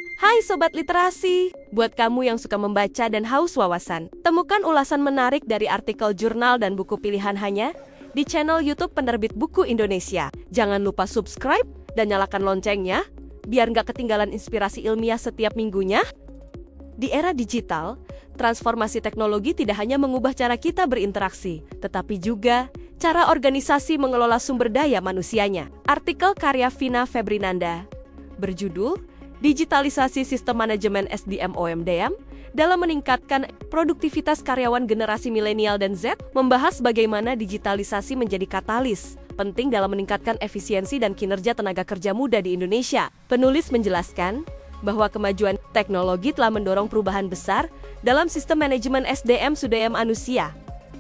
Hai Sobat Literasi, buat kamu yang suka membaca dan haus wawasan, temukan ulasan menarik dari artikel jurnal dan buku pilihan hanya di channel YouTube Penerbit Buku Indonesia. Jangan lupa subscribe dan nyalakan loncengnya, biar nggak ketinggalan inspirasi ilmiah setiap minggunya. Di era digital, transformasi teknologi tidak hanya mengubah cara kita berinteraksi, tetapi juga cara organisasi mengelola sumber daya manusianya. Artikel karya Vina Febrinanda berjudul Digitalisasi Sistem Manajemen SDM OMDM dalam meningkatkan produktivitas karyawan generasi milenial dan Z, membahas bagaimana digitalisasi menjadi katalis penting dalam meningkatkan efisiensi dan kinerja tenaga kerja muda di Indonesia. Penulis menjelaskan bahwa kemajuan teknologi telah mendorong perubahan besar dalam sistem manajemen SDM sumber daya manusia.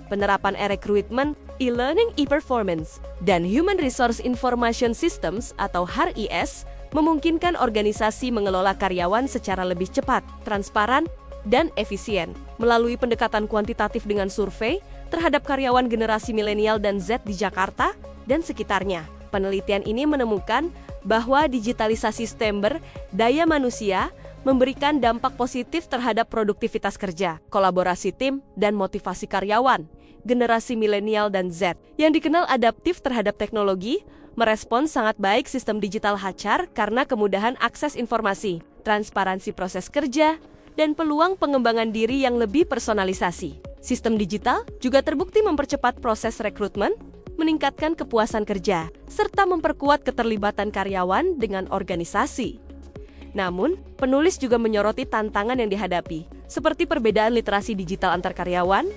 Penerapan e-recruitment, e-learning, e-performance, dan Human Resource Information Systems atau HRIS memungkinkan organisasi mengelola karyawan secara lebih cepat, transparan, dan efisien. Melalui pendekatan kuantitatif dengan survei terhadap karyawan generasi milenial dan Z di Jakarta dan sekitarnya, penelitian ini menemukan bahwa digitalisasi sumber daya manusia memberikan dampak positif terhadap produktivitas kerja, kolaborasi tim, dan motivasi karyawan. Generasi milenial dan Z yang dikenal adaptif terhadap teknologi merespons sangat baik sistem digital HR karena kemudahan akses informasi, transparansi proses kerja, dan peluang pengembangan diri yang lebih personalisasi. Sistem digital juga terbukti mempercepat proses rekrutmen, meningkatkan kepuasan kerja, serta memperkuat keterlibatan karyawan dengan organisasi. Namun, penulis juga menyoroti tantangan yang dihadapi, seperti perbedaan literasi digital antar karyawan,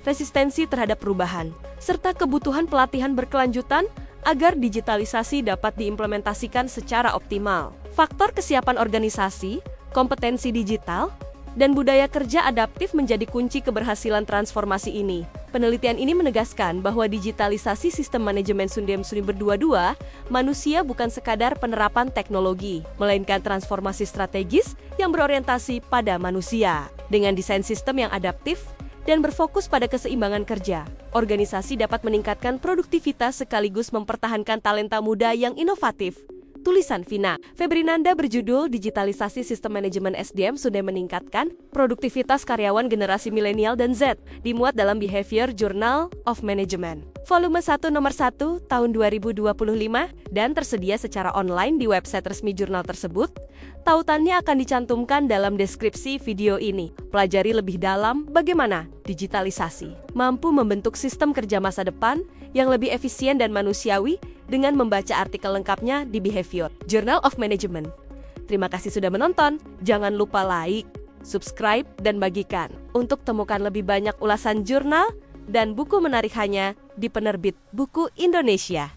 resistensi terhadap perubahan, serta kebutuhan pelatihan berkelanjutan agar digitalisasi dapat diimplementasikan secara optimal. Faktor kesiapan organisasi, kompetensi digital, dan budaya kerja adaptif menjadi kunci keberhasilan transformasi ini. Penelitian ini menegaskan bahwa digitalisasi sistem manajemen sumber berdua-dua manusia bukan sekadar penerapan teknologi, melainkan transformasi strategis yang berorientasi pada manusia. Dengan desain sistem yang adaptif dan berfokus pada keseimbangan kerja, organisasi dapat meningkatkan produktivitas sekaligus mempertahankan talenta muda yang inovatif. Tulisan Vina Febrinanda berjudul Digitalisasi Sistem Manajemen SDM sudah meningkatkan produktivitas karyawan generasi milenial dan Z, dimuat dalam Behavior Journal of Management, volume 1 nomor 1 tahun 2025 dan tersedia secara online di website resmi jurnal tersebut. Tautannya akan dicantumkan dalam deskripsi video ini. Pelajari lebih dalam bagaimana digitalisasi mampu membentuk sistem kerja masa depan yang lebih efisien dan manusiawi dengan membaca artikel lengkapnya di Behavior Journal of Management. Terima kasih sudah menonton. Jangan lupa like, subscribe, dan bagikan untuk temukan lebih banyak ulasan jurnal dan buku menarik hanya di Penerbit Buku Indonesia.